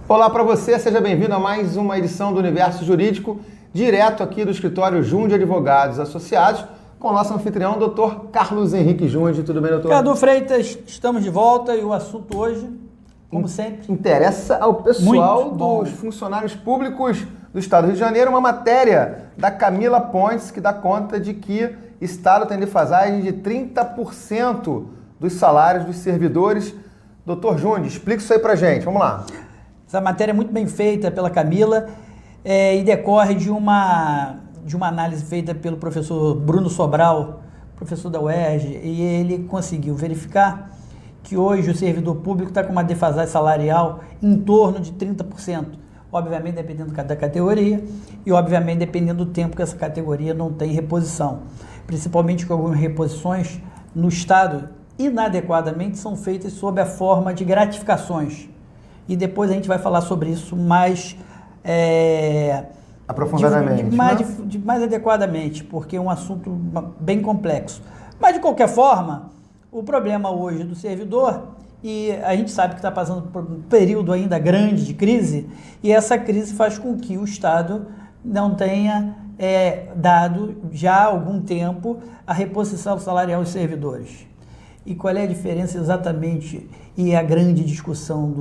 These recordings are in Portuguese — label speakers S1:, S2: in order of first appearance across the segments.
S1: Olá para você, seja bem-vindo a mais uma edição do Universo Jurídico, direto aqui do escritório Junde Advogados Associados, com o nosso anfitrião, Dr. Carlos Henrique Junde. Tudo bem, doutor?
S2: Cadu Freitas, estamos de volta e o assunto hoje, como sempre,
S1: interessa ao pessoal dos funcionários públicos do Estado do Rio de Janeiro, uma matéria da Camila Pontes que dá conta de que o Estado tem defasagem de 30% dos salários dos servidores. Doutor Junde, explica isso aí pra gente, vamos lá.
S2: Essa matéria é muito bem feita pela Camila e decorre de uma análise feita pelo professor Bruno Sobral, professor da UERJ, e ele conseguiu verificar que hoje o servidor público está com uma defasagem salarial em torno de 30%, obviamente dependendo da categoria e obviamente dependendo do tempo que essa categoria não tem reposição, principalmente que algumas reposições no Estado inadequadamente são feitas sob a forma de gratificações. E depois a gente vai falar sobre isso mais
S1: aprofundadamente,
S2: mais adequadamente, porque é um assunto bem complexo. Mas de qualquer forma, o problema hoje do servidor, e a gente sabe que está passando por um período ainda grande de crise, e essa crise faz com que o Estado não tenha dado já há algum tempo a reposição salarial aos servidores. E qual é a diferença exatamente, e a grande discussão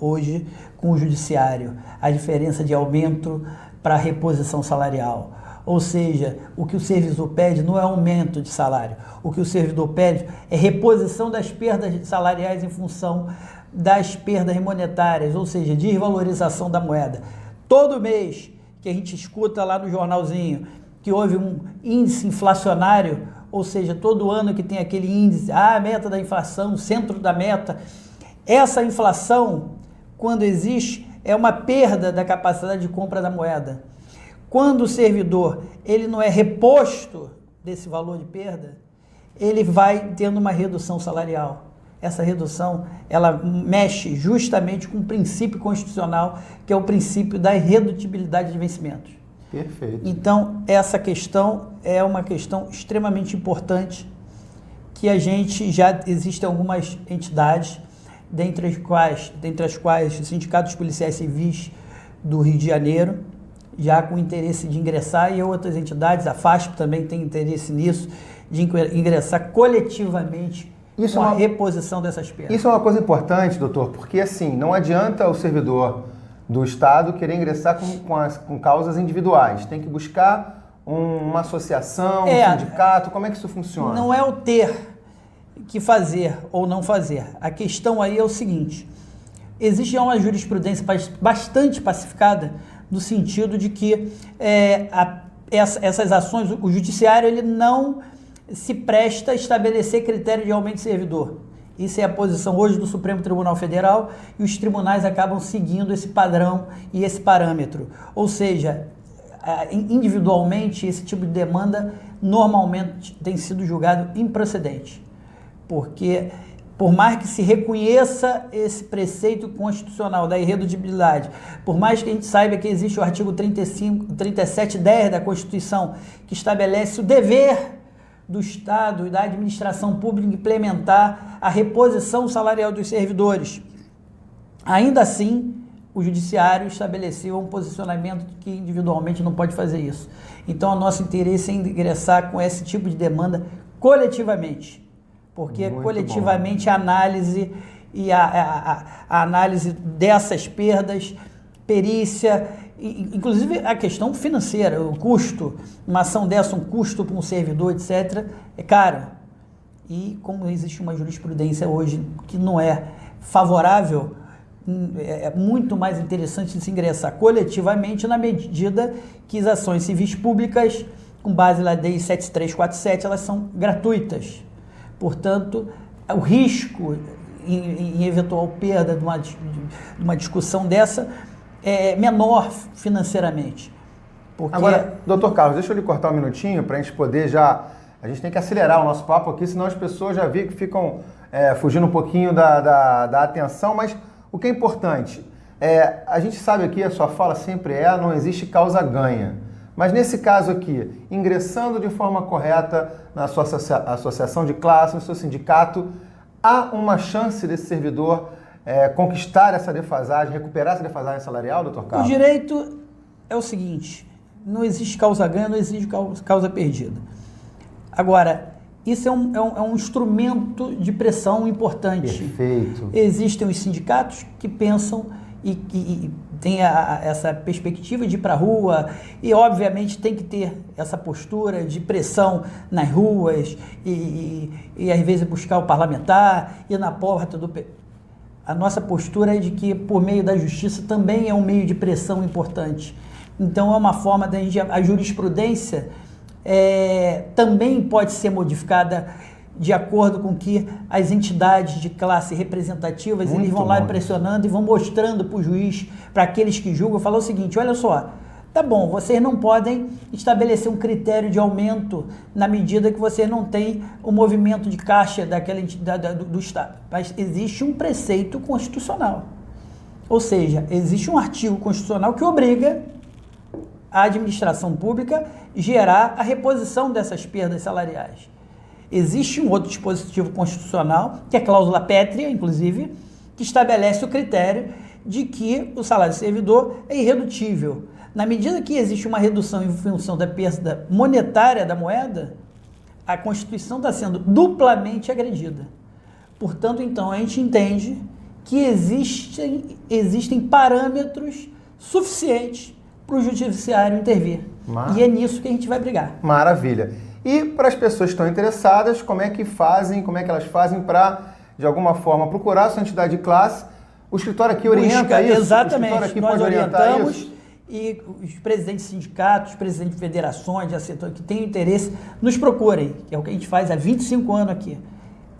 S2: hoje com o judiciário? A diferença de aumento para reposição salarial. Ou seja, o que o servidor pede não é aumento de salário. O que o servidor pede é reposição das perdas salariais em função das perdas monetárias, ou seja, desvalorização da moeda. Todo mês que a gente escuta lá no jornalzinho que houve um índice inflacionário, ou seja, todo ano que tem aquele índice, a meta da inflação, o centro da meta, essa inflação, quando existe, é uma perda da capacidade de compra da moeda. Quando o servidor ele não é reposto desse valor de perda, ele vai tendo uma redução salarial. Essa redução, ela mexe justamente com o princípio constitucional, que é o princípio da irredutibilidade de vencimentos.
S1: Perfeito.
S2: Então, essa questão é uma questão extremamente importante, que a gente já existem algumas entidades, dentre as quais os sindicatos policiais civis do Rio de Janeiro, já com interesse de ingressar, e outras entidades, a FASP também tem interesse nisso, de ingressar coletivamente com a reposição dessas perdas.
S1: Isso é uma coisa importante, doutor, porque assim, não adianta o servidor do Estado querer ingressar com causas individuais. Tem que buscar uma associação, um sindicato. Como é que isso funciona?
S2: Não é o ter que fazer ou não fazer. A questão aí é o seguinte: existe uma jurisprudência bastante pacificada no sentido de que essas ações, o judiciário ele não se presta a estabelecer critério de aumento de servidor. Isso é a posição hoje do Supremo Tribunal Federal e os tribunais acabam seguindo esse padrão e esse parâmetro. Ou seja, individualmente, esse tipo de demanda normalmente tem sido julgado improcedente. Porque, por mais que se reconheça esse preceito constitucional da irredutibilidade, por mais que a gente saiba que existe o artigo 3710 da Constituição, que estabelece o dever do Estado e da administração pública implementar a reposição salarial dos servidores. Ainda assim, o judiciário estabeleceu um posicionamento de que individualmente não pode fazer isso. Então, o nosso interesse é ingressar com esse tipo de demanda coletivamente, porque
S1: muito
S2: coletivamente
S1: bom.
S2: A análise e a análise dessas perdas, perícia, inclusive a questão financeira, o custo, uma ação dessa, um custo para um servidor, etc., é caro. E como existe uma jurisprudência hoje que não é favorável, é muito mais interessante se ingressar coletivamente na medida que as ações civis públicas, com base na Lei 7347, elas são gratuitas. Portanto, o risco em eventual perda de uma discussão dessa é menor financeiramente. Porque...
S1: Agora, doutor Carlos, deixa eu lhe cortar um minutinho para a gente poder a gente tem que acelerar o nosso papo aqui, senão as pessoas já vi que ficam fugindo um pouquinho da atenção, mas o que é importante, a gente sabe aqui, a sua fala sempre não existe causa ganha. Mas nesse caso aqui, ingressando de forma correta na sua associação de classe, no seu sindicato, há uma chance desse servidor conquistar essa defasagem, recuperar essa defasagem salarial, doutor
S2: O
S1: Carlos?
S2: direito é o seguinte, não existe causa ganha, não existe causa perdida. Agora, isso é um instrumento de pressão importante.
S1: Perfeito.
S2: Existem os sindicatos que pensam e tem essa perspectiva de ir para a rua e, obviamente, tem que ter essa postura de pressão nas ruas e às vezes, buscar o parlamentar, ir na porta do... A nossa postura é de que, por meio da justiça, também é um meio de pressão importante. Então, é uma forma da gente... A jurisprudência também pode ser modificada de acordo com que as entidades de classe representativas, eles vão lá pressionando e vão mostrando para o juiz, para aqueles que julgam, falar o seguinte, olha só, tá bom, vocês não podem estabelecer um critério de aumento na medida que vocês não têm o movimento de caixa daquela entidade do Estado, mas existe um preceito constitucional, ou seja, existe um artigo constitucional que obriga a administração pública gerar a reposição dessas perdas salariais. Existe um outro dispositivo constitucional, que é a cláusula pétrea, inclusive, que estabelece o critério de que o salário do servidor é irredutível. Na medida que existe uma redução em função da perda monetária da moeda, a Constituição está sendo duplamente agredida. Portanto, então, a gente entende que existem parâmetros suficientes para o judiciário intervir. E é nisso que a gente vai brigar.
S1: Maravilha. E para as pessoas que estão interessadas, como é que elas fazem para, de alguma forma, procurar a sua entidade de classe? O escritório aqui orienta isso?
S2: Exatamente.
S1: O escritório aqui
S2: nós
S1: pode
S2: orientamos
S1: isso?
S2: E os presidentes de sindicatos, os presidentes de federações, de setor que tenham interesse, nos procurem, que é o que a gente faz há 25 anos aqui.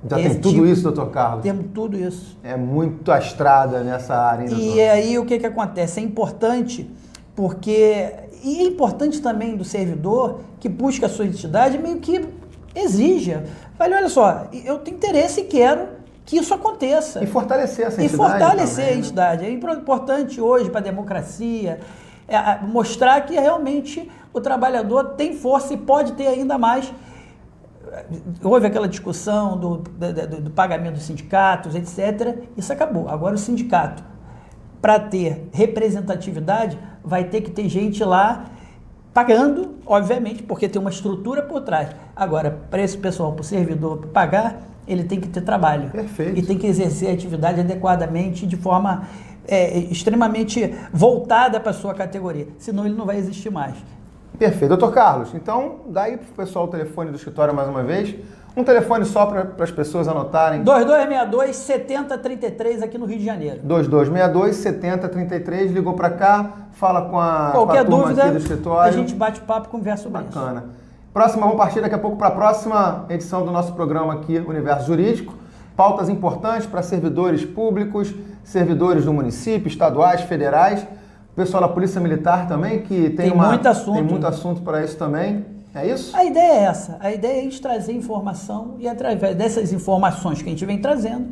S1: Já tem tudo isso, doutor Carlos?
S2: Temos tudo isso.
S1: É muito a estrada nessa área.
S2: E aí o que acontece? É importante porque... E é importante também do servidor que busca a sua identidade, meio que exija. Fale, olha só, eu tenho interesse e quero que isso aconteça.
S1: E fortalecer essa entidade.
S2: E fortalecer
S1: também,
S2: a entidade. É importante hoje para a democracia mostrar que realmente o trabalhador tem força e pode ter ainda mais. Houve aquela discussão do pagamento dos sindicatos, etc. Isso acabou. Agora o sindicato, para ter representatividade, vai ter que ter gente lá pagando, obviamente, porque tem uma estrutura por trás. Agora, para esse pessoal, para o servidor pagar, ele tem que ter trabalho.
S1: Perfeito.
S2: E tem que exercer a atividade adequadamente, de forma extremamente voltada para a sua categoria. Senão ele não vai existir mais.
S1: Perfeito. Doutor Carlos, então, dá aí para o pessoal o telefone do escritório mais uma vez. Um telefone só para as pessoas anotarem.
S2: 2262-7033 aqui no Rio de Janeiro.
S1: 2262-7033, ligou para cá, fala com a
S2: Qualquer
S1: turma
S2: dúvida,
S1: aqui do escritório.
S2: a gente bate papo e conversa sobre isso.
S1: Bacana. Próxima, vamos partir daqui a pouco para a próxima edição do nosso programa aqui, Universo Jurídico. Pautas importantes para servidores públicos, servidores do município, estaduais, federais. O pessoal da Polícia Militar também, que tem muito assunto para isso também. É isso?
S2: A ideia é essa. A ideia é a gente trazer informação e através dessas informações que a gente vem trazendo,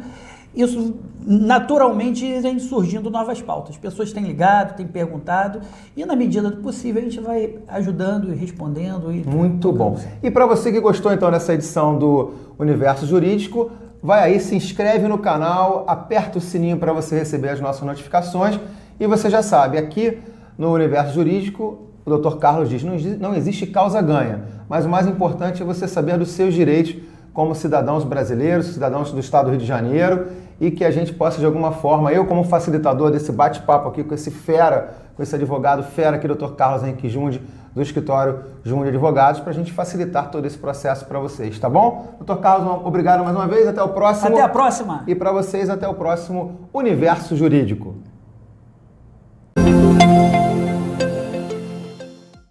S2: isso naturalmente vem surgindo novas pautas. Pessoas têm ligado, têm perguntado e na medida do possível a gente vai ajudando e respondendo.
S1: Muito bom. E para você que gostou então dessa edição do Universo Jurídico, vai aí, se inscreve no canal, aperta o sininho para você receber as nossas notificações e você já sabe, aqui no Universo Jurídico, o Dr. Carlos diz, não existe causa ganha, mas o mais importante é você saber dos seus direitos como cidadãos brasileiros, cidadãos do Estado do Rio de Janeiro, e que a gente possa, de alguma forma, eu como facilitador desse bate-papo aqui com esse fera, com esse advogado fera aqui, Dr. Carlos Henrique Junde, do escritório Junde Advogados, para a gente facilitar todo esse processo para vocês, tá bom? Dr. Carlos, obrigado mais uma vez, até o próximo.
S2: Até a próxima.
S1: E para vocês, até o próximo Universo Jurídico.